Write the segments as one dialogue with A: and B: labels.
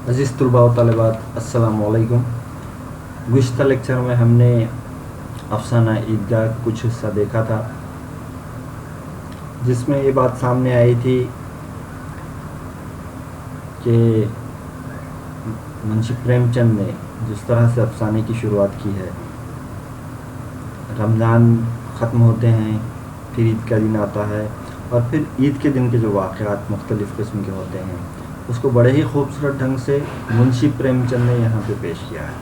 A: عزیز طلباء و طالبات، السلام علیکم۔ گزشتہ لیکچر میں ہم نے افسانہ عیدگاہ کچھ حصہ دیکھا تھا، جس میں یہ بات سامنے آئی تھی کہ منشی پریم چند نے جس طرح سے افسانے کی شروعات کی ہے، رمضان ختم ہوتے ہیں، پھر عید کا دن آتا ہے، اور پھر عید کے دن کے جو واقعات مختلف قسم کے ہوتے ہیں اس کو بڑے ہی خوبصورت ڈھنگ سے منشی پریم چند نے یہاں پہ پیش کیا ہے۔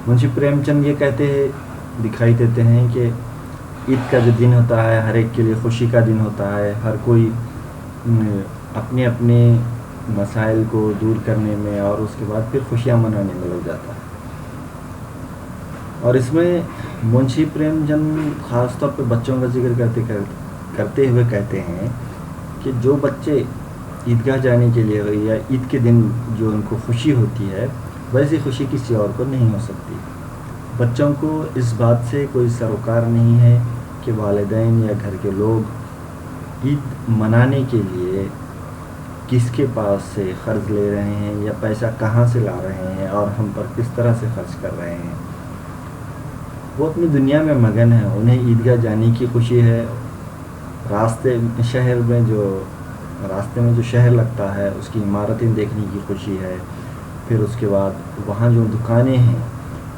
A: منشی پریم چند یہ دکھائی دیتے ہیں کہ عید کا جو دن ہوتا ہے ہر ایک کے لیے خوشی کا دن ہوتا ہے، ہر کوئی اپنے اپنے مسائل کو دور کرنے میں اور اس کے بعد پھر خوشیاں منانے میں لگ جاتا ہے۔ اور اس میں منشی پریم چند خاص طور پہ بچوں کا ذکر کرتے ہوئے کہتے ہیں کہ جو بچے عیدگاہ جانے کے لیے یا عید کے دن جو ان کو خوشی ہوتی ہے ویسی خوشی کسی اور کو نہیں ہو سکتی۔ بچوں کو اس بات سے کوئی سروکار نہیں ہے کہ والدین یا گھر کے لوگ عید منانے کے لیے کس کے پاس سے قرض لے رہے ہیں یا پیسہ کہاں سے لا رہے ہیں اور ہم پر کس طرح سے خرچ کر رہے ہیں۔ وہ اپنی دنیا میں مگن ہیں، انہیں عیدگاہ جانے کی خوشی ہے، راستے میں جو شہر لگتا ہے اس کی عمارتیں دیکھنے کی خوشی ہے، پھر اس کے بعد وہاں جو دکانیں ہیں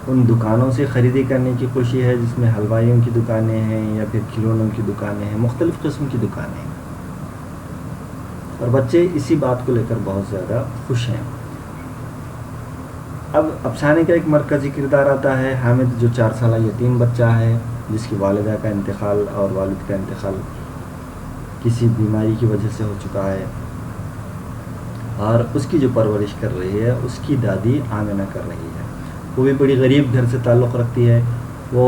A: ان دکانوں سے خریدی کرنے کی خوشی ہے، جس میں حلوائیوں کی دکانیں ہیں یا پھر کھلونوں کی دکانیں ہیں، مختلف قسم کی دکانیں ہیں، اور بچے اسی بات کو لے کر بہت زیادہ خوش ہیں۔ اب افسانے کا ایک مرکزی کردار آتا ہے حامد، جو 4 سالہ یتیم بچہ ہے جس کی والدہ کا انتقال اور والد کا انتقال کسی بیماری کی وجہ سے ہو چکا ہے، اور اس کی جو پرورش کر رہی ہے اس کی دادی آمنہ کر رہی ہے۔ وہ بھی بڑی غریب گھر سے تعلق رکھتی ہے، وہ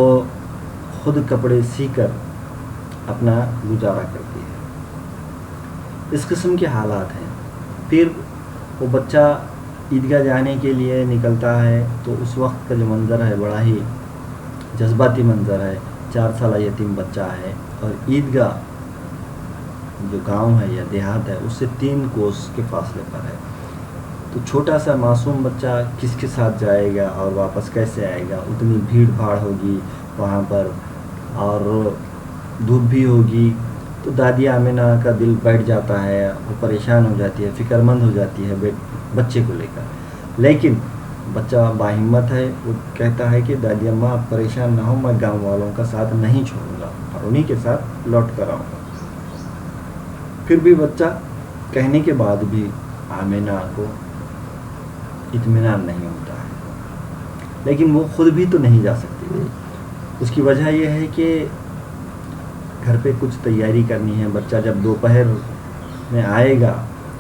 A: خود کپڑے سی کر اپنا گزارا کرتی ہے۔ اس قسم کے حالات ہیں۔ پھر وہ بچہ عیدگاہ جانے کے لیے نکلتا ہے تو اس وقت کا جو منظر ہے بڑا ہی جذباتی منظر ہے۔ 4 سالہ یتیم بچہ ہے اور عیدگاہ جو گاؤں ہے یا دیہات ہے اس سے 3 کوس کے فاصلے پر ہے، تو چھوٹا سا معصوم بچہ کس کے ساتھ جائے گا اور واپس کیسے آئے گا؟ اتنی بھیڑ بھاڑ ہوگی وہاں پر اور دھوپ بھی ہوگی، تو دادی آمنہ کا دل بیٹھ جاتا ہے، وہ پریشان ہو جاتی ہے، فکر مند ہو جاتی ہے بچے کو لے کر۔ لیکن بچہ باہمت ہے، وہ کہتا ہے کہ دادی اماں آپ پریشان نہ ہو، میں گاؤں والوں کا ساتھ نہیں چھوڑوں گا اور انہی کے ساتھ لوٹ کر آؤں گا۔ پھر بھی بچہ کہنے کے بعد بھی آمنہ کو اطمینان نہیں ہوتا ہے، لیکن وہ خود بھی تو نہیں جا سکتی۔ اس کی وجہ یہ ہے کہ گھر پہ کچھ تیاری کرنی ہے۔ بچہ جب دوپہر میں آئے گا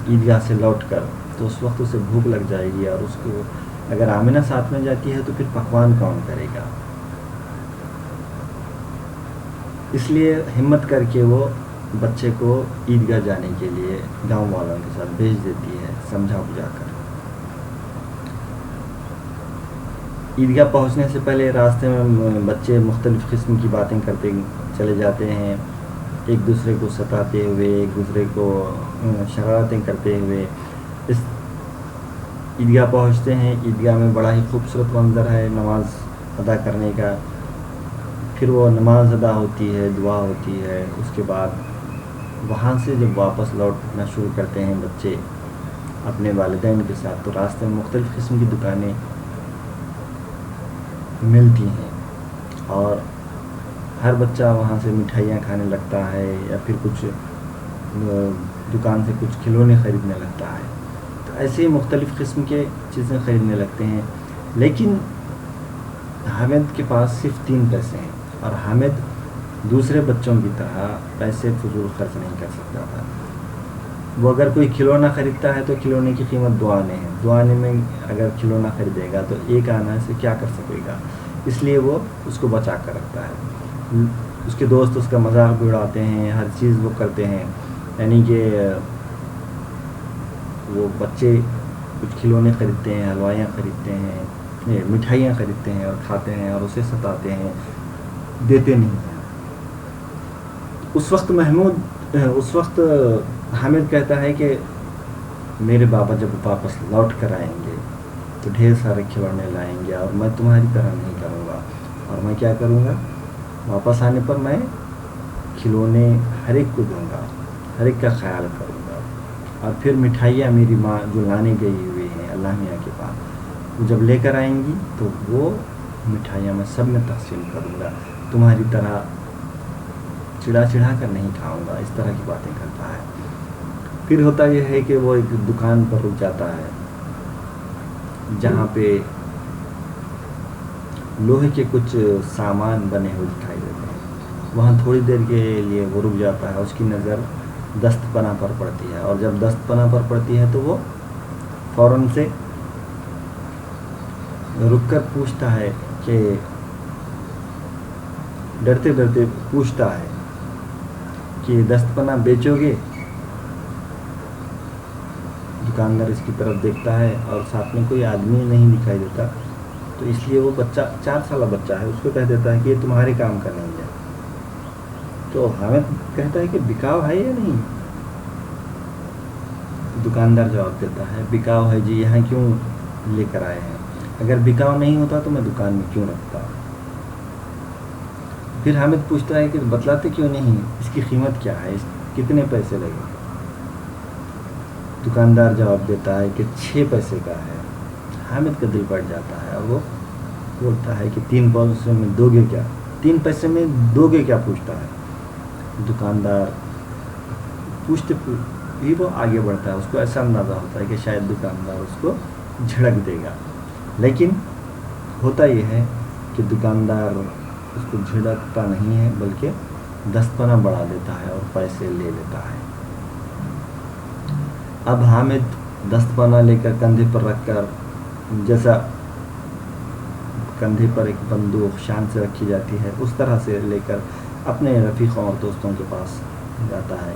A: عیدگاہ سے لوٹ کر تو اس وقت اسے بھوک لگ جائے گی، اور اس کو اگر آمنہ ساتھ میں جاتی ہے تو پھر پکوان کون کرے گا؟ اس لیے ہمت کر کے وہ بچے کو عیدگاہ جانے کے لیے گاؤں والوں کے ساتھ بھیج دیتی ہے، سمجھا بجھا کر۔ عیدگاہ پہنچنے سے پہلے راستے میں بچے مختلف قسم کی باتیں کرتے چلے جاتے ہیں، ایک دوسرے کو ستاتے ہوئے، ایک دوسرے کو شرارتیں کرتے ہوئے اس عیدگاہ پہنچتے ہیں۔ عیدگاہ میں بڑا ہی خوبصورت منظر ہے نماز ادا کرنے کا۔ پھر وہ نماز ادا ہوتی ہے، دعا ہوتی ہے، اس کے بعد وہاں سے جب واپس لوٹنا شروع کرتے ہیں بچے اپنے والدین کے ساتھ، تو راستے میں مختلف قسم کی دکانیں ملتی ہیں اور ہر بچہ وہاں سے مٹھائیاں کھانے لگتا ہے یا پھر کچھ دکان سے کچھ کھلونے خریدنے لگتا ہے، تو ایسے ہی مختلف قسم کے چیزیں خریدنے لگتے ہیں۔ لیکن حامد کے پاس صرف 3 پیسے ہیں، اور حامد دوسرے بچوں کی طرح پیسے فضول خرچ نہیں کر سکتا تھا۔ وہ اگر کوئی کھلونا خریدتا ہے تو کھلونے کی قیمت 2 آنے ہیں، 2 آنے میں اگر کھلونا خریدے گا تو 1 آنا سے کیا کر سکے گا؟ اس لیے وہ اس کو بچا کر رکھتا ہے۔ اس کے دوست اس کا مذاق بھی اڑاتے ہیں، ہر چیز وہ کرتے ہیں، یعنی کہ وہ بچے کچھ کھلونے خریدتے ہیں، حلوائیاں خریدتے ہیں، مٹھائیاں خریدتے ہیں اور کھاتے ہیں اور اسے ستاتے ہیں، دیتے نہیں ہیں۔ اس وقت حامد کہتا ہے کہ میرے بابا جب واپس لوٹ کر آئیں گے تو ڈھیر سارے کھلونے لائیں گے اور میں تمہاری طرح نہیں کروں گا، اور میں کیا کروں گا، واپس آنے پر میں کھلونے ہر ایک کو دوں گا، ہر ایک کا خیال کروں گا، اور پھر مٹھائیاں میری ماں جو لانے گئی ہوئی ہیں اللہ میاں کے پاس، وہ جب لے کر آئیں گی تو وہ مٹھائیاں میں سب میں تقسیم کروں گا، تمہاری طرح چڑھا چڑھا کر نہیں کھاؤں گا، اس طرح کی باتیں کرتا ہے۔ پھر ہوتا یہ ہے کہ وہ ایک دکان پر رک جاتا ہے جہاں پہ لوہے کے کچھ سامان بنے ہوئے دکھائی دیتے ہیں، وہاں تھوڑی دیر کے لیے وہ رک جاتا ہے، اس کی نظر دست پناہ پر پڑتی ہے، اور جب دست پناہ پر پڑتی ہے تو وہ فوراً سے رک کر پوچھتا ہے کہ ڈرتے ڈرتے پوچھتا ہے کہ دست پناہ بیچو گے؟ دکاندار اس کی طرف دیکھتا ہے اور ساتھ میں کوئی آدمی نہیں دکھائی دیتا، تو اس لیے وہ بچہ 4 سالہ بچہ ہے، اس کو کہہ دیتا ہے کہ یہ تمہارے کام کا نہیں ہے۔ تو حامد کہتا ہے کہ بکاؤ ہے یا نہیں؟ دکاندار جواب دیتا ہے بکاؤ ہے جی، یہاں کیوں لے کر آئے ہیں؟ اگر بکاؤ نہیں ہوتا تو میں دکان میں کیوں رکھتا؟ پھر حامد پوچھتا ہے کہ بتلاتے کیوں نہیں، اس کی قیمت کیا ہے، کتنے پیسے لگے؟ دکاندار جواب دیتا ہے کہ 6 پیسے کا ہے۔ حامد کا دل پٹ جاتا ہے اور وہ بولتا ہے کہ 3 پیسے میں دو گے کیا؟ 3 پیسے میں دو گے کیا پوچھتا ہے دکاندار۔ پوچھتے ہی وہ آگے بڑھتا ہے، اس کو ایسا اندازہ ہوتا ہے کہ شاید دکاندار اس کو جھڑک دے گا، لیکن ہوتا یہ ہے کہ دکاندار اس کو جھڑکتا نہیں ہے بلکہ دست پناہ بڑھا دیتا ہے اور پیسے لے لیتا ہے۔ اب حامد دست پناہ لے کر کندھے پر رکھ کر، جیسا کندھے پر ایک بندوق شان سے رکھی جاتی ہے اس طرح سے لے کر اپنے رفیقوں اور دوستوں کے پاس جاتا ہے۔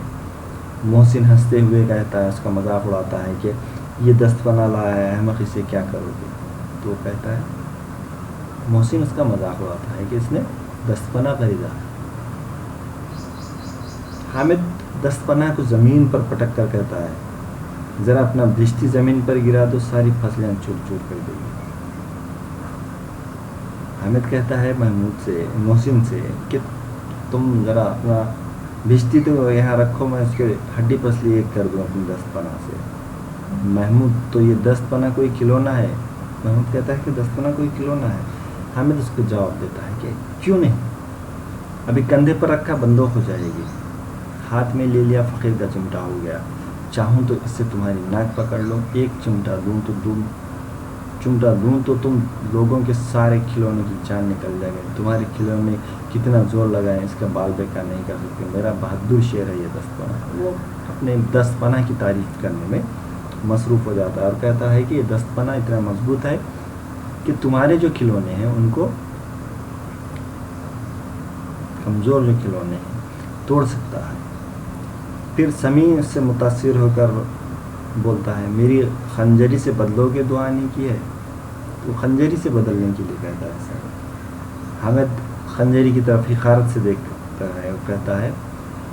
A: محسن ہنستے ہوئے کہتا ہے، اس کا مذاق اڑاتا ہے کہ یہ دست پناہ لایا ہے احمق، اسے کیا کرو گے؟ تو وہ کہتا ہے، محسن اس کا مذاق اڑاتا ہے کہ اس نے دست پناہ خریدا ہے۔ حامد دست پناہ کو زمین پر پٹک کر کہتا ہے، ذرا اپنا بشتی زمین پر گرا دو، ساری فصلیں چور چور کر دے گی۔ حامد کہتا ہے محسن سے کہ تم ذرا اپنا بشتی تو یہاں رکھو، میں اس کے ہڈی پسلی ایک کر دوں اپنی دست پناہ سے۔ محمود تو یہ دست پناہ کوئی کھلونا ہے؟ محمود کہتا ہے کہ دست پناہ کوئی کھلونا ہے۔ حامد اس کو جواب دیتا ہے کہ کیوں نہیں، ابھی کندھے پر رکھا بندوق ہو جائے گی۔ ہاتھ میں لے لیا، فقیر کا چمٹا ہو گیا، چاہوں تو اس سے تمہاری ناک پکڑ لو، ایک چمٹا دوں تو تم لوگوں کے سارے کھلونے کی جان نکل جائے گی، تمہارے کھلونے کتنا زور لگائیں اس کا بال بیکار نہیں کر سکتے، میرا بہادر شعر ہے یہ دست پناہ۔ وہ اپنے دست پناہ کی تعریف کرنے میں مصروف ہو جاتا ہے اور کہتا ہے کہ یہ دست پناہ اتنا مضبوط ہے کہ تمہارے جو کھلونے ہیں ان کو، کمزور جو کھلونے ہیں، توڑ سکتا ہے۔ پھر سمیع سے متاثر ہو کر بولتا ہے، میری خنجری سے بدلو گے دعا نہیں کی ہے؟ تو خنجری سے بدلنے کے لیے کہتا ہے سر۔ حامد خنجری کی طرف حقارت سے دیکھتا ہے اور کہتا ہے،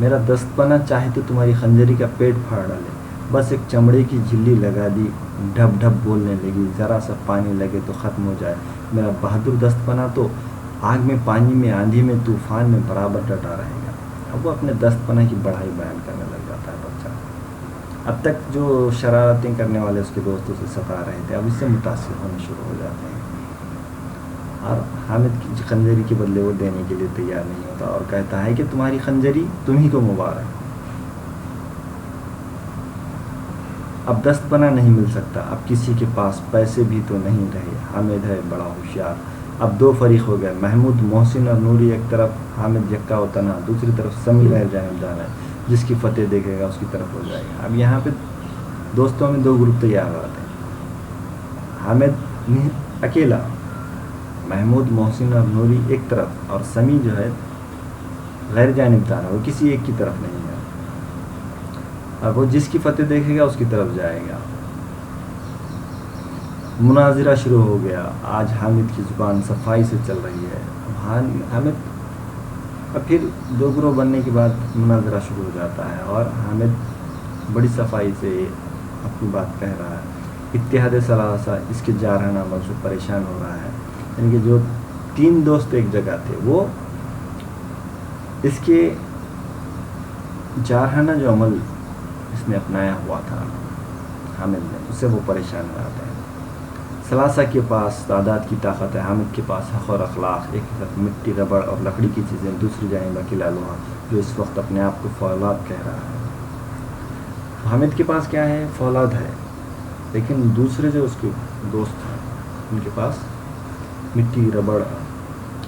A: میرا دست پناہ چاہے تو تمہاری خنجری کا پیٹ پھاڑ ڈالے، بس ایک چمڑے کی جھلی لگا دی، ڈھپ ڈھپ بولنے لگی، ذرا سا پانی لگے تو ختم ہو جائے، میرا بہادر دست پناہ تو آگ میں، پانی میں، آندھی میں، طوفان میں برابر ڈٹا رہے گا۔ اب وہ اپنے دست پناہ کی بڑائی بیان کرنے لگ جاتا ہے بچہ۔ اب تک جو شرارتیں کرنے والے اس کے دوستوں سے ستا رہے تھے اب اس سے متاثر ہونے شروع ہو جاتے ہیں، اور حامد کی خنجری کے بدلے وہ دینے کے لیے تیار نہیں ہوتا اور کہتا ہے کہ تمہاری خنجری تمہیں کو مبارک۔ اب دست پناہ نہیں مل سکتا، اب کسی کے پاس پیسے بھی تو نہیں رہے، حامد ہے بڑا ہوشیار۔ اب 2 فریق ہو گئے، محمود، محسن اور نوری ایک طرف، حامد یکا و تنہا دوسری طرف، سمیع غیر جانبدار ہے، جس کی فتح دیکھے گا اس کی طرف ہو جائے گا۔ اب یہاں پہ دوستوں میں 2 گروپ تیار ہوتے ہیں، حامد اکیلا، محمود، محسن اور نوری ایک طرف، اور سمیع جو ہے غیر جانبدار ہے، وہ کسی ایک کی طرف نہیں ہے، اب وہ جس کی فتح دیکھے گا اس کی طرف جائے گا۔ مناظرہ شروع ہو گیا، آج حامد کی زبان صفائی سے چل رہی ہے۔ حامد اور پھر 2 گروہ بننے کے بعد مناظرہ شروع ہو جاتا ہے اور حامد بڑی صفائی سے اپنی بات کہہ رہا ہے. اتحاد ثلاثہ اس کے جارحانہ عمل سے پریشان ہو رہا ہے. یعنی کہ جو 3 دوست ایک جگہ تھے وہ اس کے جارحانہ جو عمل اس نے اپنایا ہوا تھا حامد نے، اس سے وہ پریشان ہو جاتے ہیں. ثلاثہ کے پاس تعداد کی طاقت ہے، حامد کے پاس حق اور اخلاق. ایک طرف مٹی، ربڑ اور لکڑی کی چیزیں، دوسری جانب اکیلا لوہا جو اس وقت اپنے آپ کو فولاد کہہ رہا ہے. حامد کے پاس کیا ہے؟ فولاد ہے. لیکن دوسرے جو اس کے دوست ہیں ان کے پاس مٹی، ربڑ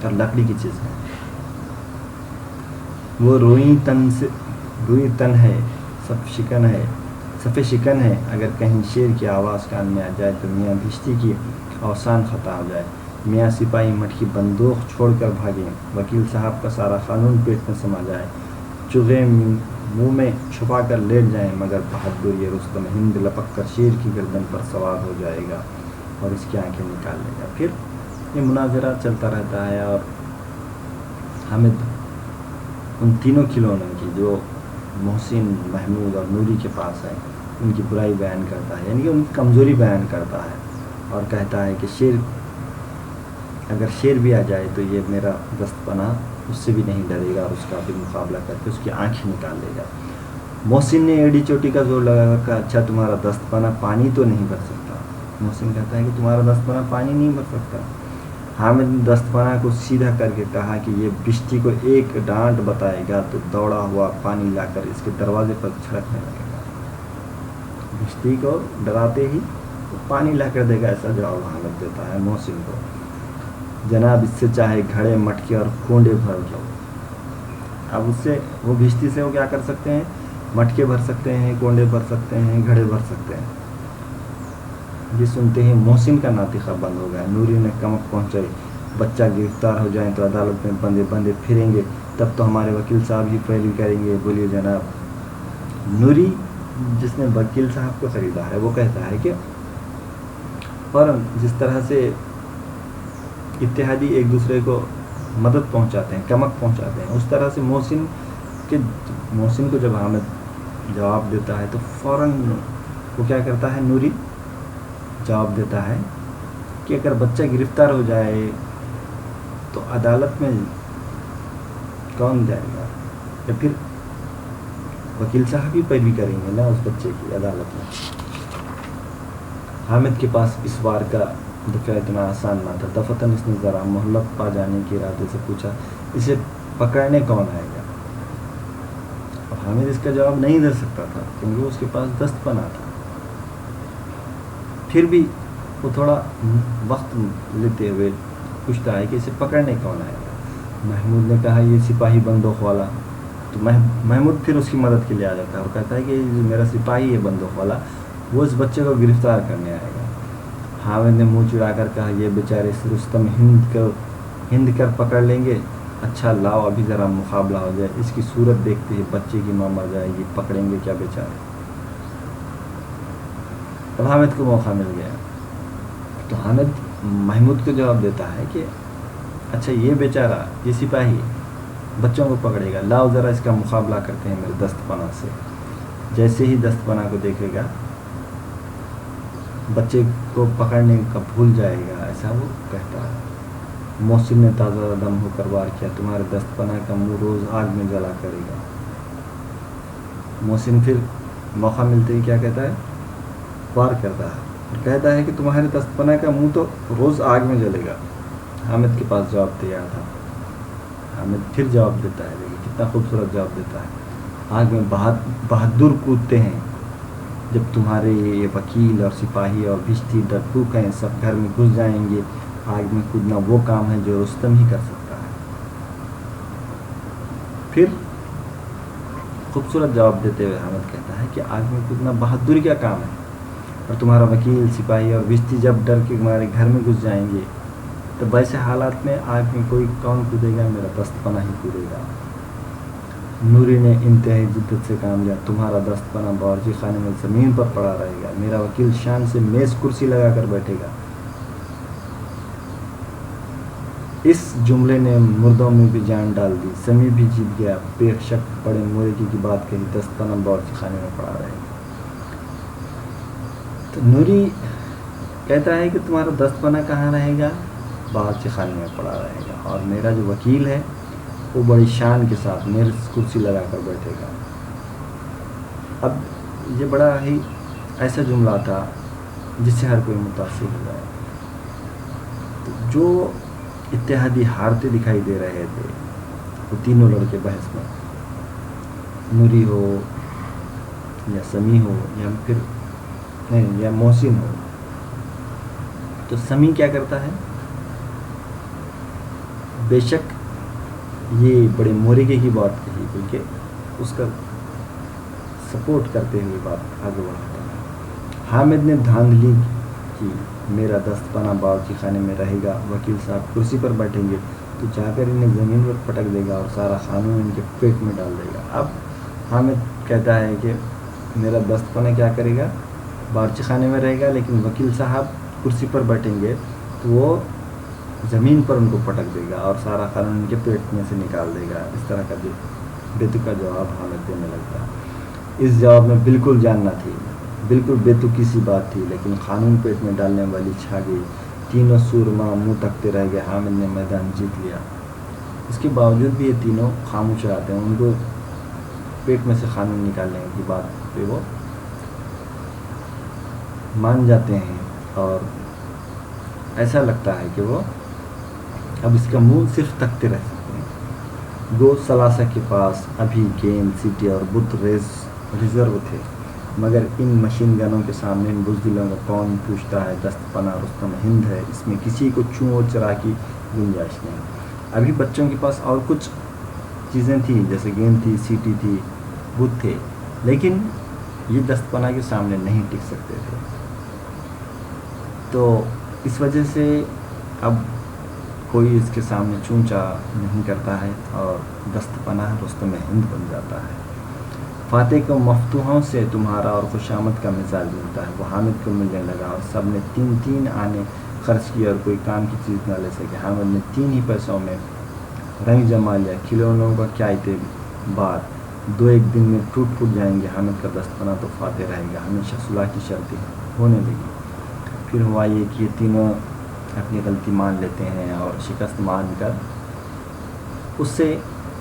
A: اور لکڑی کی چیز ہے. وہ روئی تن ہے، صف شکن ہے. اگر کہیں شیر کی آواز کان میں آ جائے تو میاں بھشتی کی اوسان خطا ہو جائے. میاں سپاہی مٹکی بندوق چھوڑ کر بھاگیں. وکیل صاحب کا سارا قانون پیٹ میں سما جائے. چغے منہ میں چھپا کر لیٹ جائیں. مگر بہادر یہ رستم ہند لپک کر شیر کی گردن پر سوار ہو جائے گا اور اس کی آنکھیں نکال لے گا. پھر یہ مناظرہ چلتا رہتا ہے اور حامد ان تینوں کھلونوں کی جو محسن، محمود اور نوری کے پاس ہے ان کی برائی بیان کرتا ہے، یعنی کہ ان کی کمزوری بیان کرتا ہے اور کہتا ہے کہ اگر شیر بھی آ جائے تو یہ میرا دست پناہ اس سے بھی نہیں ڈرے گا اور اس کا بھی مقابلہ کر کے اس کی آنکھیں نکال لے گا. محسن نے ایڑی چوٹی کا زور لگا کر کہا اچھا تمہارا دست پناہ پانی تو نہیں بھر سکتا. محسن کہتا ہے کہ تمہارا دست پناہ پانی نہیں بھر سکتا. حامد نے دست پناہ کو سیدھا کر کے کہا کہ یہ بشتی کو ایک ڈانٹ بتائے گا تو دوڑا ہوا پانی لا کر اس کے دروازے پر چھڑکنے لگے گا. بشتی کو ڈراتے ہی پانی لا کر دے گا، ایسا جواب حامد دیتا ہے محسن کو. جناب اس سے چاہے گھڑے، مٹکے اور کونڈے بھر لو. اب اس سے وہ بشتی سے وہ کیا کر سکتے ہیں؟ مٹکے بھر سکتے ہیں، کونڈے بھر سکتے ہیں، گھڑے بھر سکتے ہیں. یہ سنتے ہی محسن کا ناطقہ بند ہو گیا. نوری نے کمک پہنچائی. بچہ گرفتار ہو جائیں تو عدالت میں بندے پھریں گے، تب تو ہمارے وکیل صاحب ہی پیروی کریں گے. بولیے جناب. نوری جس نے وکیل صاحب کو خریدا ہے وہ کہتا ہے کہ فوراً جس طرح سے اتحادی ایک دوسرے کو مدد پہنچاتے ہیں، کمک پہنچاتے ہیں، اس طرح سے محسن کو جب حامد جواب دیتا ہے تو فوراً وہ کیا کرتا ہے؟ نوری جواب دیتا ہے کہ اگر بچہ گرفتار ہو جائے تو عدالت میں کون جائے گا؟ یا پھر وکیل صاحب ہی پیروی کریں گے نا اس بچے کی عدالت میں. حامد کے پاس اس بار کا دفعہ اتنا آسان نہ تھا. دفتن اس نے ذرا مہلت پا جانے کے ارادے سے پوچھا اسے پکڑنے کون آئے گا؟ اب حامد اس کا جواب نہیں دے سکتا تھا کیونکہ اس کے پاس دست پناہ تھا. پھر بھی وہ تھوڑا وقت لیتے ہوئے پوچھتا ہے کہ اسے پکڑنے کون آئے گا؟ محمود نے کہا یہ سپاہی بندوق والا. تو محمود پھر اس کی مدد کے لیے آ جاتا ہے اور کہتا ہے کہ میرا سپاہی ہے بندوق والا، وہ اس بچے کو گرفتار کرنے آئے گا. حامد نے منہ چڑا کر کہا یہ بیچارے رستم ہند کر پکڑ لیں گے. اچھا لاؤ ابھی ذرا مقابلہ ہو جائے. اس کی صورت دیکھتے ہی بچے کی ماں مر جائے گی، پکڑیں گے کیا بیچارے. اب حامد کو موقع مل گیا تو حامد محمود کو جواب دیتا ہے کہ اچھا یہ بیچارہ، یہ سپاہی بچوں کو پکڑے گا، لاؤ ذرا اس کا مقابلہ کرتے ہیں میرے دست پناہ سے. جیسے ہی دست پناہ کو دیکھے گا بچے کو پکڑنے کا بھول جائے گا، ایسا وہ کہتا ہے. محسن نے تازہ دم ہو کر وار کیا تمہارے دست پناہ کا منہ روز آگ میں جلا کرے گا. محسن پھر موقع ملتے ہی کیا کہتا ہے؟ وار کرتا ہے اور کہتا ہے کہ تمہارے دست پناہ کا منہ تو روز آگ میں جلے گا. حامد کے پاس جواب تیار تھا. حامد پھر جواب دیتا ہے، لیکن کتنا خوبصورت جواب دیتا ہے. آگ میں بہادر کودتے ہیں. جب تمہارے یہ وکیل اور سپاہی اور بھشتی ڈرپوک ہیں، سب گھر میں گھس جائیں گے. آگ میں کودنا وہ کام ہے جو رستم ہی کر سکتا ہے. پھر خوبصورت جواب دیتے ہوئے حامد کہتا ہے کہ آگ میں کودنا بہادری کا کام ہے، اور تمہارا وکیل، سپاہی اور بھشتی جب ڈر کے تمہارے گھر میں گھس جائیں گے تو ویسے حالات میں آگ میں کون کودے گا؟ میرا دست پناہ ہی کودے گا. نوری نے انتہائی جدت سے کام لیا. تمہارا دست پناہ باورچی خانے میں زمین پر پڑا رہے گا. میرا وکیل شان سے میز کرسی لگا کر بیٹھے گا. اس جملے نے مردوں میں بھی جان ڈال دی. سمیع بھی جیت گیا. بے شک بڑے مورکی کی بات کہی. دست پناہ باورچی خانے میں پڑا رہے گا. تو نوری کہتا ہے کہ تمہارا دست پناہ کہاں رہے گا؟ باورچی خانے میں پڑا رہے گا، اور میرا جو وکیل ہے وہ بڑی شان کے ساتھ میرے کرسی لگا کر بیٹھے گا۔ اب یہ بڑا ہی ایسا جملہ تھا جس سے ہر کوئی متاثر ہو جائے۔ تو جو اتحادی ہارتے دکھائی دے رہے تھے وہ تینوں لڑکے بحث میں، نوری ہو یا سمیع ہو یا پھر نہیں یا محسن ہو، تو سمیع کیا کرتا ہے؟ بے شک یہ بڑے مورکے کی بات کہی، بلکہ اس کا سپورٹ کرتے ہوئے بات آگے بڑھاتا ہے۔ حامد نے دھاندلی کی، میرا دست پناہ باورچی خانے میں رہے گا، وکیل صاحب کرسی پر بیٹھیں گے تو جا کر انہیں زمین پر پٹک دے گا اور سارا خانوں ان کے پیٹ میں ڈال دے گا۔ اب حامد کہتا ہے کہ میرا دست پناہ کیا کرے گا؟ باورچی خانے میں رہے گا، لیکن وکیل صاحب کرسی پر بیٹھیں گے تو وہ زمین پر ان کو پٹک دے گا اور سارا قانون ان کے پیٹ میں سے نکال دے گا۔ اس طرح کا بیتو کا جواب حامد دینے لگتا۔ اس جواب میں بالکل جان نہ تھی، بالکل بیتوکی سی بات تھی، لیکن قانون پیٹ میں ڈالنے والی چھا گئی۔ تینوں سورما منہ تکتے رہ گئے۔ حامد نے میدان جیت لیا۔ اس کے باوجود بھی یہ تینوں خاموش رہتے ہیں، ان کو پیٹ میں سے قانون نکالنے کی بات پہ وہ مان جاتے ہیں، اور ایسا لگتا ہے کہ وہ اب اس کا منہ صرف تکتے رہ سکتے ہیں۔ گو ثلاثہ کے پاس ابھی گیند، سیٹی اور بت ریزرو تھے، مگر ان مشین گنوں کے سامنے ان بزدلوں کو کون پوچھتا ہے؟ دست پناہ رستم ہند ہے، اس میں کسی کو چوں اور چرا کی گنجائش نہیں۔ ابھی بچوں کے پاس اور کچھ چیزیں تھیں، جیسے گیند تھی، سیٹی تھی، بت تھے، لیکن یہ دست پناہ کے سامنے نہیں ٹک سکتے تھے۔ تو اس وجہ سے اب کوئی اس کے سامنے چونچا نہیں کرتا ہے اور دست پناہ رستم ہند بن جاتا ہے۔ فاتح کو مفتوحوں سے تمہارا اور خوشامد کا مزاج ملتا ہے۔ وہ حامد کو ملنے لگا اور سب نے 3 آنے خرچ کیے اور کوئی کام کی چیز نہ لے سکے۔ حامد نے 3 ہی پیسوں میں رنگ جما لیا۔ کھلونوں کا کیا اعتبار، 2-1 دن میں ٹوٹ جائیں گے۔ حامد کا دست پناہ تو فاتح رہے گا۔ ہمیشہ صلح کی شرطیں ہونے لگی۔ پھر ہوا یہ کہ یہ تینوں اپنی غلطی مان لیتے ہیں اور شکست مان کر اس سے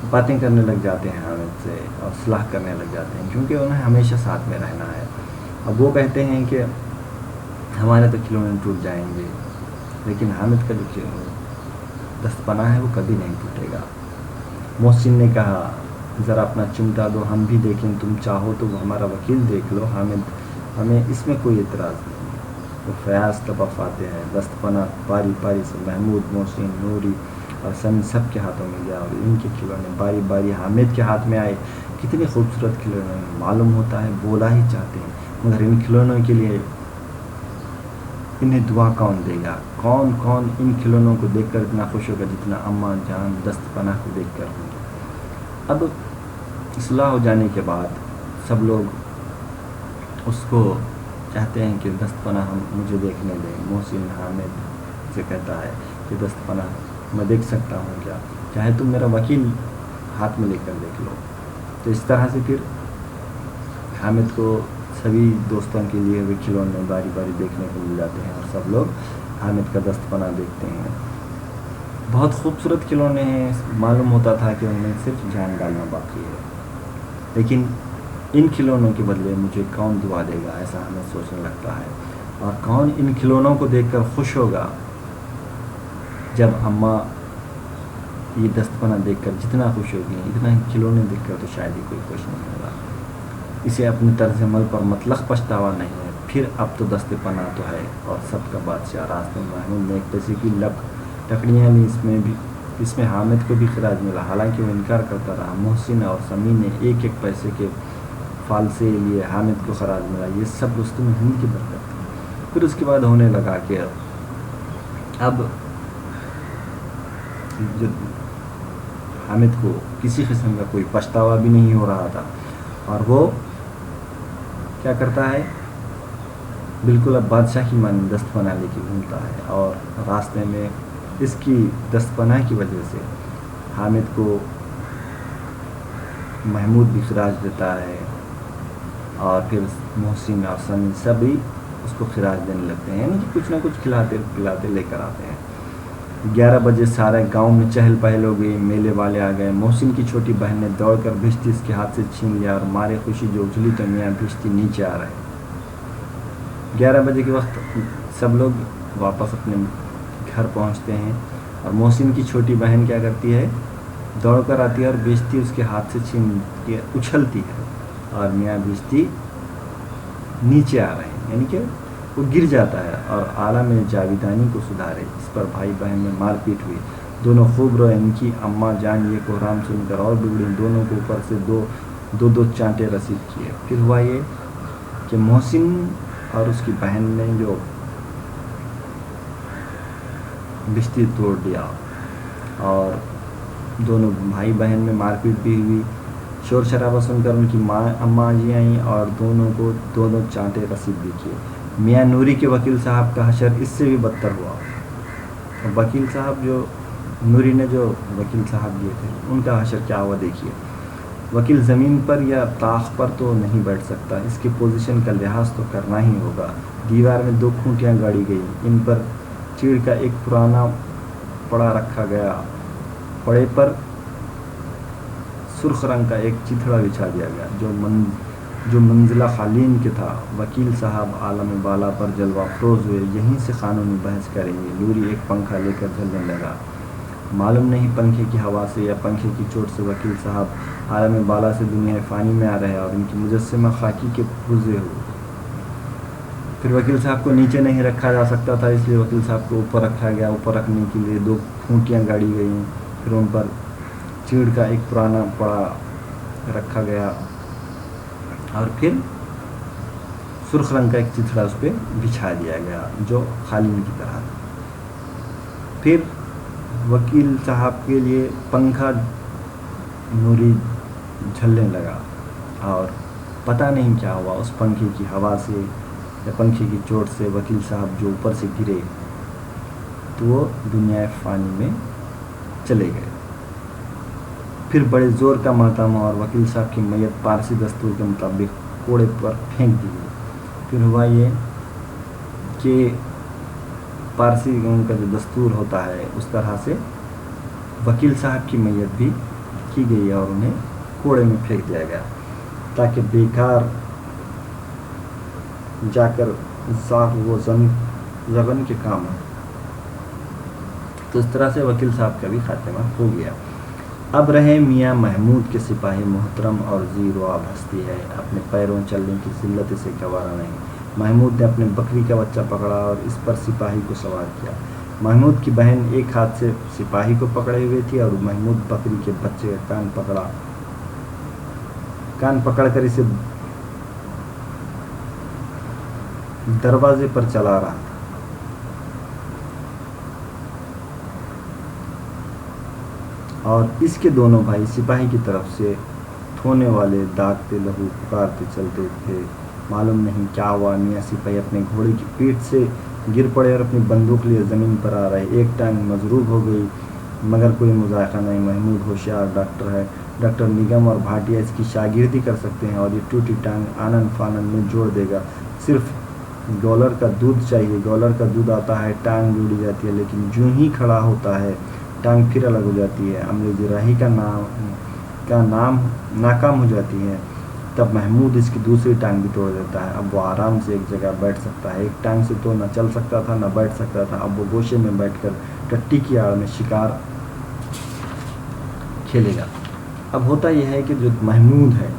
A: باتیں کرنے لگ جاتے ہیں، حامد سے، اور صلح کرنے لگ جاتے ہیں، کیونکہ انہیں ہمیشہ ساتھ میں رہنا ہے۔ اب وہ کہتے ہیں کہ ہمارے تو کھلونے ٹوٹ جائیں گے، لیکن حامد کا جو دست پناہ ہے وہ کبھی نہیں ٹوٹے گا۔ محسن نے کہا ذرا اپنا چمٹا دو، ہم بھی دیکھیں، تم چاہو تو ہمارا وکیل دیکھ لو۔ حامد ہمیں اس میں کوئی اعتراض نہیں۔ وہ فیاض طبع آتے ہیں۔ دست پناہ پاری پاری سے محمود، محسن، نوری اور سمی سب کے ہاتھوں میں گیا اور ان کے کھلونے باری باری حامد کے ہاتھ میں آئے۔ کتنے خوبصورت کھلونے ہیں، معلوم ہوتا ہے بولا ہی چاہتے ہیں، مگر ان کھلونوں کے لیے انہیں دعا کون دے گا؟ کون کون ان کھلونوں کو دیکھ کر اتنا خوش ہوگا جتنا اماں جان دست پناہ کو دیکھ کر ہوں گے۔ اب اصلاح ہو جانے کے بعد سب لوگ اس کو چاہتے ہیں کہ دست پناہ ہم مجھے دیکھنے دیں۔ محسن حامد سے کہتا ہے کہ دست پناہ میں دیکھ سکتا ہوں کیا؟ چاہے تم میرا وکیل ہاتھ میں لے کر دیکھ لو۔ تو اس طرح سے پھر حامد کو سبھی دوستوں کے لیے وہ کھلونے باری باری دیکھنے کو مل جاتے ہیں اور سب لوگ حامد کا دست پناہ دیکھتے ہیں۔ بہت خوبصورت کھلونے ہیں، معلوم ہوتا تھا کہ انہیں صرف جان ڈالنا باقی ہے، لیکن ان کھلونوں کے بدلے مجھے کون دعا دے گا، ایسا ہمیں سوچنے لگتا ہے۔ اور کون ان کھلونوں کو دیکھ کر خوش ہوگا؟ جب اماں یہ دست پناہ دیکھ کر جتنا خوش ہوگی، اتنا کھلونے دیکھ کر تو شاید ہی کوئی خوش نہیں ہوگا۔ اسے اپنے طرز عمل پر مطلق پچھتاوا نہیں ہے۔ پھر اب تو دست پناہ تو ہے اور سب کا بادشاہ۔ راستے میں محمود نے ایک پیسے کی لکڑیاں لی، اس میں حامد کو بھی خراج ملا، حالانکہ وہ انکار کرتا رہا۔ محسن اور سمیع نے 1-1 پیسے کے فالسے لیے، حامد کو خراج ملا۔ یہ سب رستم ہند کی برکت تھی۔ پھر اس کے بعد ہونے لگا کہ اب جو حامد کو کسی قسم کا کوئی پچھتاوا بھی نہیں ہو رہا تھا، اور وہ کیا کرتا ہے، بالکل اب بادشاہ کی مانند دست پناہ لے کے گھومتا ہے، اور راستے میں اس کی دست پناہ کی وجہ سے حامد کو محمود بھی خراج دیتا ہے، اور پھر محسن اور سمیع سبھی اس کو خراج دینے لگتے ہیں، یعنی کہ کچھ نہ کچھ کھلاتے پلاتے لے کر آتے ہیں۔ 11 بجے سارے گاؤں میں چہل پہل ہو گئی، میلے والے آ گئے۔ محسن کی چھوٹی بہن نے دوڑ کر بھشتی اس کے ہاتھ سے چھین لیا اور مارے خوشی جو اچھلی تو میاں بھشتی نیچے آ رہے۔ 11 بجے کے وقت سب لوگ واپس اپنے گھر پہنچتے ہیں اور محسن کی چھوٹی بہن کیا کرتی ہے، دوڑ کر آتی ہے اور بھشتی اس کے ہاتھ سے چھین کے اچھلتی ہے اور میاں بھشتی نیچے آ رہے ہیں، یعنی کہ وہ گر جاتا ہے اور عالم جاویدانی کو سدھارے۔ اس پر بھائی بہن میں مار پیٹ ہوئی، دونوں خوب روئے۔ ان کی اماں جان یہ کوحرام سن کر اور بگڑی، دونوں کو اوپر سے دو چانٹے رسید کیے۔ پھر ہوا یہ کہ محسن اور اس کی بہن نے جو بشتی توڑ دیا اور دونوں بھائی بہن میں مار پیٹ بھی ہوئی۔ شور شرابہ سن کر ان کی اماں جی آئیں اور دونوں کو دو چانٹے رسید بھی کیے۔ میاں نوری کے وکیل صاحب کا حشر اس سے بھی بدتر ہوا۔ وکیل صاحب جو نوری نے جو وکیل صاحب دیے تھے ان کا حشر کیا ہوا دیکھیے۔ وکیل زمین پر یا طاق پر تو نہیں بیٹھ سکتا، اس کی پوزیشن کا لحاظ تو کرنا ہی ہوگا۔ دیوار میں 2 کھوٹیاں گاڑی گئی، ان پر چیڑ کا ایک پرانا پڑا رکھا گیا، پڑے پر سرخ رنگ کا ایک چتھڑا بچھا دیا گیا جو منزلہ خالین کے تھا۔ وکیل صاحب عالم بالا پر جلوہ افروز ہوئے، یہیں سے قانونی بحث کریں گے۔ نوری ایک پنکھا لے کر چلنے لگا، معلوم نہیں پنکھے کی ہوا سے یا پنکھے کی چوٹ سے وکیل صاحب عالم بالا سے دنیا فانی میں آ رہے اور ان کی مجسمہ خاکی کے پرزے ہوئے۔ پھر وکیل صاحب کو نیچے نہیں رکھا جا سکتا تھا، اس لیے وکیل صاحب کو اوپر رکھا گیا۔ اوپر رکھنے کے لیے 2 کھوٹیاں گاڑی گئیں، پھر ان پر چیڑ کا ایک پرانا پڑا رکھا گیا اور پھر سرخ رنگ کا ایک چتھڑا اس پہ بچھا دیا گیا جو خالین کی طرح تھا۔ پھر وکیل صاحب کے لیے پنکھا نوری جھلنے لگا اور پتہ نہیں کیا ہوا، اس پنکھے کی ہوا سے یا پنکھے کی چوٹ سے وکیل صاحب جو اوپر سے گرے تو وہ دنیا فانی میں چلے گئے۔ پھر بڑے زور کا ماتم اور وکیل صاحب کی میت پارسی دستور کے مطابق کوڑے پر پھینک دی گئی۔ پھر ہوا یہ کہ پارسی کا جو دستور ہوتا ہے اس طرح سے وکیل صاحب کی میت بھی کی گئی اور انہیں کوڑے میں پھینک دیا گیا تاکہ بیکار جا کر وہ زغن کے کام ہو۔ تو اس طرح سے وکیل صاحب کا بھی خاتمہ ہو گیا۔ اب رہے میاں محمود کے سپاہی، محترم اور زیر و آب ہستی ہے، اپنے پیروں چلنے کی ذلت سے گوارا نہیں۔ محمود نے اپنے بکری کا بچہ پکڑا اور اس پر سپاہی کو سوار کیا۔ محمود کی بہن ایک ہاتھ سے سپاہی کو پکڑے ہوئے تھی اور محمود بکری کے بچے کا کان پکڑ کر اسے دروازے پر چلا رہا تھا۔ اور اس کے دونوں بھائی سپاہی کی طرف سے تھونے والے داغتے لہو پکارتے چلتے تھے۔ معلوم نہیں کیا ہوا، میاں سپاہی اپنے گھوڑے کی پیٹھ سے گر پڑے اور اپنی بندوق لیے زمین پر آ رہے۔ ایک ٹانگ مضروب ہو گئی مگر کوئی مذائقہ نہیں۔ محمود ہوشیار ڈاکٹر ہے، ڈاکٹر نگم اور بھاٹیا اس کی شاگردی کر سکتے ہیں اور یہ ٹوٹی ٹانگ آنن فانن میں جوڑ دے گا۔ صرف گولر کا دودھ چاہیے، گولر کا دودھ آتا ہے، ٹانگ جوڑی جاتی ہے، لیکن جو ہی کھڑا ہوتا ہے ٹانگ پھر الگ ہو جاتی ہے، عمل جراحی کا ناکام ہو جاتی ہے۔ تب محمود اس کی دوسری ٹانگ بھی توڑ دیتا ہے۔ اب وہ آرام سے ایک جگہ بیٹھ سکتا ہے۔ ایک ٹانگ سے تو نہ چل سکتا تھا نہ بیٹھ سکتا تھا۔ اب وہ گوشے میں بیٹھ کر ٹٹی کی آڑ میں شکار کھیلے گا۔ اب ہوتا یہ ہے کہ جو محمود ہے،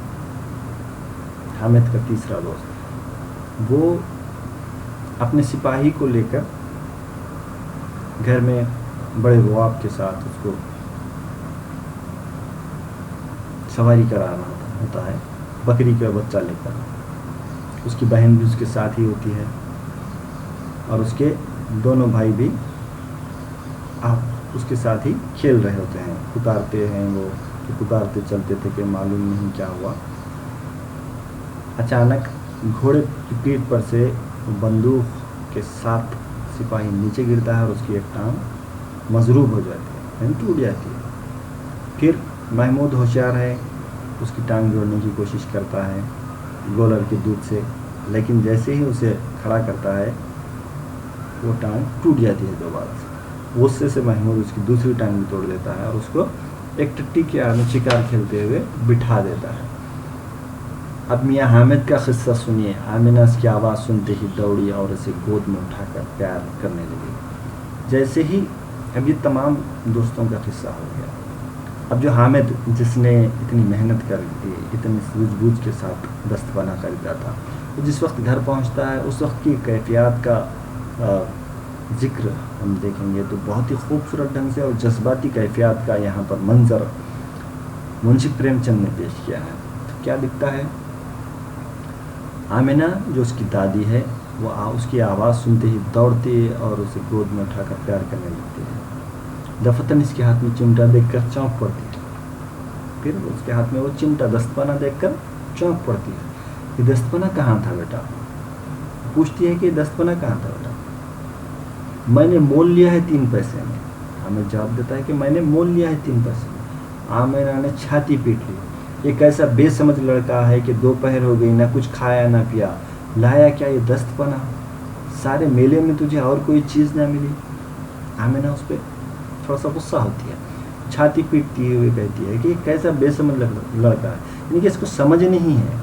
A: حامد کا تیسرا دوست، وہ اپنے سپاہی کو لے کر گھر میں بڑے رواب کے ساتھ اس کو سواری کرا رہا ہوتا ہے، بکری کا بچہ لے کر۔ اس کی بہن بھی اس کے ساتھ ہی ہوتی ہے اور اس کے دونوں بھائی بھی اس کے ساتھ ہی کھیل رہے ہوتے ہیں۔ پکارتے ہیں وہ کہ پکارتے چلتے تھے کہ معلوم نہیں کیا ہوا۔ اچانک گھوڑے کی پیٹھ پر سے بندوق کے ساتھ سپاہی نیچے گرتا ہے اور اس کی ایک ٹانگ مضروب ہو جاتی ہے، یعنی ٹوٹ جاتی ہے۔ پھر محمود ہوشیار ہے، اس کی ٹانگ جوڑنے کی کوشش کرتا ہے گولر کے دودھ سے، لیکن جیسے ہی اسے کھڑا کرتا ہے وہ ٹانگ ٹوٹ جاتی ہے دوبارہ سے. غصے سے محمود اس کی دوسری ٹانگ بھی توڑ دیتا ہے اور اس کو ایک ٹٹی کے آگ میں شکار کھیلتے ہوئے بٹھا دیتا ہے. اب میاں حامد کا قصہ سنیے. آمنہ اس کی آواز سنتے ہی دوڑی اور اسے گود میں اٹھا کر پیار کرنے لگی. جیسے ہی اب یہ تمام دوستوں کا قصہ ہو گیا. اب جو حامد جس نے اتنی محنت کر کے اتنی سوجھ بوجھ کے ساتھ دست پناہ خریدا تھا، وہ جس وقت گھر پہنچتا ہے اس وقت کی کیفیات کا ذکر ہم دیکھیں گے تو بہت ہی خوبصورت ڈھنگ سے اور جذباتی کیفیات کا یہاں پر منظر منشی پریم چند نے پیش کیا ہے. تو کیا دکھتا ہے؟ آمنہ جو اس کی دادی ہے وہ اس کی آواز سنتے ہی دوڑتے اور اسے گود میں اٹھا کر پیار کرنے لگتے ہیں. دفتن اس کے ہاتھ میں چمٹا دیکھ کر چونک پڑتی ہے. پھر اس کے ہاتھ میں وہ چمٹا دستپنا دیکھ کر چونک پڑتی ہے. یہ دستپنا کہاں تھا بیٹا؟ پوچھتی ہے کہ یہ دستپنا کہاں تھا بیٹا؟ میں نے مول لیا ہے 3 پیسے میں. ہمیں جواب دیتا ہے کہ میں نے مول لیا ہے 3 پیسے میں. آمنہ نے چھاتی پیٹ لی. ایک ایسا بے سمجھ لڑکا ہے کہ دوپہر ہو گئی، نہ کچھ کھایا نہ پیا، لایا کیا یہ دستپنا؟ سارے میلے میں تجھے اور کوئی چیز نہ ملی؟ آمنہ اس پہ تھوڑا سا غصہ ہوتی ہے، چھاتی پیٹتی ہوئے کہتی ہے کہ کیسا بے سمجھ لڑکا ہے، یعنی کہ اس کو سمجھ نہیں ہے.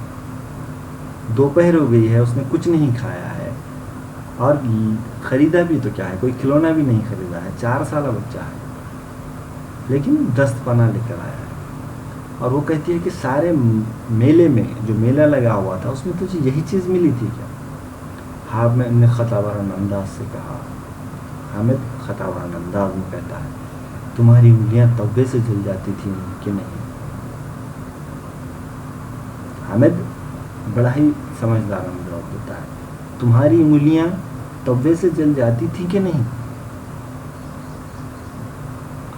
A: دوپہر ہو گئی ہے، اس نے کچھ نہیں کھایا ہے اور خریدا بھی تو کیا ہے، کوئی کھلونا بھی نہیں خریدا ہے. 4 سالہ بچہ ہے لیکن دستپنا لے کر آیا ہے. اور وہ کہتی ہے کہ سارے میلے میں جو میلہ لگا ہوا تھا اس میں تجھے یہی چیز ملی تھی کیا؟ حامد نے خطاوارانہ انداز سے کہا. حامد خطاوارانہ انداز میں کہتا ہے تمہاری انگلیاں توبے سے جل جاتی تھیں کہ نہیں؟ حامد بڑا ہی سمجھدارانہ جواب دیتا ہے تمہاری انگلیاں توبے سے جل جاتی تھیں کہ نہیں؟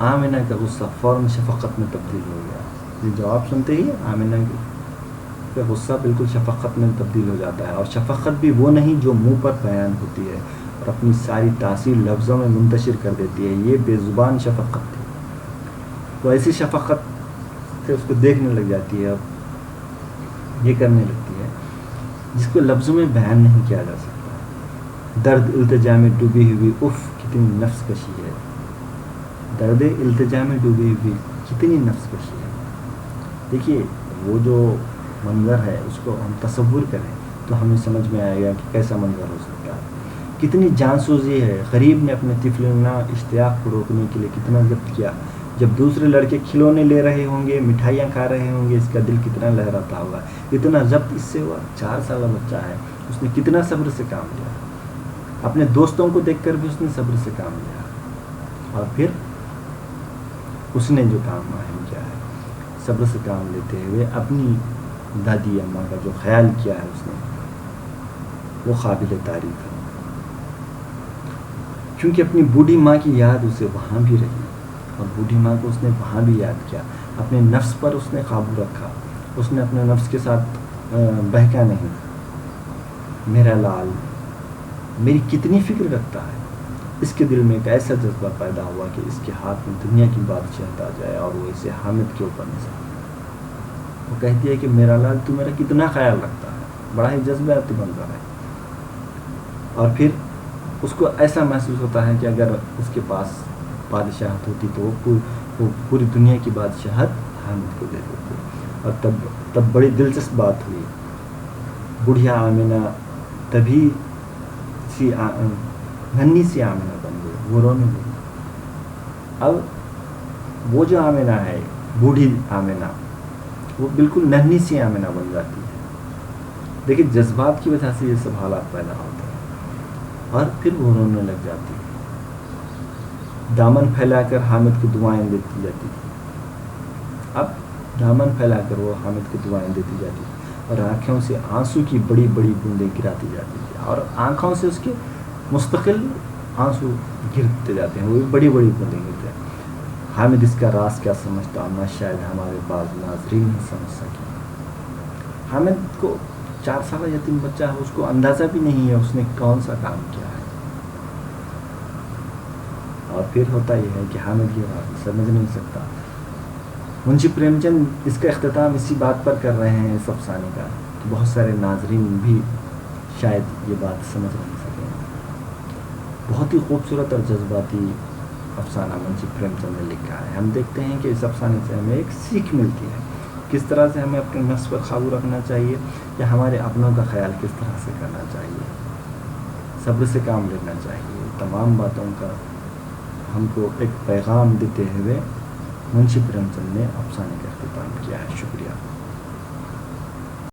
A: آمنہ کا غصہ فوراً شفقت میں تبدیل ہو گیا. یہ جواب سنتے ہی آمنہ کا غصہ بالکل شفقت میں تبدیل ہو جاتا ہے. اور شفقت بھی وہ نہیں جو منہ پر بیان ہوتی ہے اور اپنی ساری تاثیر لفظوں میں منتشر کر دیتی ہے. یہ بے زبان شفقت تھی. تو ایسی شفقت سے اس کو دیکھنے لگ جاتی ہے اور یہ کرنے لگتی ہے جس کو لفظوں میں بیان نہیں کیا جا سکتا. درد التجا میں ڈوبی ہوئی اف کتنی نفس کشی ہے. درد التجا میں ڈوبی ہوئی کتنی نفس کشی ہے. دیکھیے وہ جو منظر ہے اس کو ہم تصور کریں تو ہمیں سمجھ میں آئے گا کہ کیسا منظر ہو سکتا ہے. کتنی جانسوزی ہے. غریب نے اپنے طفلانہ اشتیاق کو روکنے کے لیے کتنا ضبط کیا. جب دوسرے لڑکے کھلونے لے رہے ہوں گے، مٹھائیاں کھا رہے ہوں گے، اس کا دل کتنا لہراتا ہوگا. اتنا ضبط اس سے ہوا. 4 سالہ بچہ ہے، اس نے کتنا صبر سے کام لیا. اپنے دوستوں کو دیکھ کر بھی اس نے صبر سے کام لیا. اور پھر اس نے جو کام اہم کیا ہے صبر سے کام لیتے ہوئے اپنی دادی اماں کا جو خیال کیا ہے اس نے، وہ قابل تعریف ہے. کیونکہ اپنی بوڑھی ماں کی یاد اسے وہاں بھی رہی اور بوڑھی ماں کو اس نے وہاں بھی یاد کیا. اپنے نفس پر اس نے قابو رکھا. اس نے اپنے نفس کے ساتھ بہکا نہیں. میرا لال میری کتنی فکر رکھتا ہے. اس کے دل میں ایک ایسا جذبہ پیدا ہوا کہ اس کے ہاتھ میں دنیا کی بادشاہت آ جائے اور وہ اسے حامد کے اوپر نظر. وہ کہتی ہے کہ میرا لال تو میرا کتنا خیال رکھتا ہے. بڑا ہی جذباتی منظر ہے. اور پھر اس کو ایسا محسوس ہوتا ہے کہ اگر اس کے پاس بادشاہت ہوتی تو وہ پوری دنیا کی بادشاہت حامد کو دے دیتے. اور تب بڑی دلچسپ بات ہوئی. بڑھیا آمنہ تبھی ننھی سی آمنہ بن گئی. وہ رونے لگی. اب وہ جو آمنہ ہے بوڑھی آمنہ وہ بالکل ننھی سی آمنہ بن جاتی ہے. دیکھیں جذبات کی وجہ سے یہ سب حالات پیدا ہوتے ہیں. اور پھر وہ رونے لگ جاتی ہے. دامن پھیلا کر حامد کو دعائیں دیتی جاتی تھی. اب دامن پھیلا کر وہ حامد کو دعائیں دیتی جاتی تھی اور آنکھوں سے آنسو کی بڑی بڑی بوندیں گراتی جاتی تھی. اور آنکھوں سے اس کے مستقل آنسو گرتے جاتے ہیں. وہ بڑی بڑی بوندیں گرتے ہیں. حامد اس کا راز کیا سمجھتا نہ شاید ہمارے بعض ناظرین نہیں سمجھ سکے. حامد کو 4 سالہ یتیم بچہ ہے، اس کو اندازہ بھی نہیں ہے اس نے کون سا کام کیا ہے. اور پھر ہوتا یہ ہے کہ حامد یہ بات سمجھ نہیں سکتا. منشی پریم چند اس کا اختتام اسی بات پر کر رہے ہیں اس افسانے کا کہ بہت سارے ناظرین بھی شاید یہ بات سمجھ نہیں سکیں۔ بہت ہی خوبصورت اور جذباتی افسانہ منشی پریم چند نے لکھا ہے۔ ہم دیکھتے ہیں کہ اس افسانے سے ہمیں ایک سیکھ ملتی ہے، کس طرح سے ہمیں اپنے نفس پر قابو رکھنا چاہیے، یا ہمارے اپنوں کا خیال کس طرح سے کرنا چاہیے، صبر سے کام لینا چاہیے۔ تمام باتوں کا ہم کو ایک پیغام دیتے ہوئے منشی پریم چند نے افسانے کا اختتام کیا ہے۔ شکریہ۔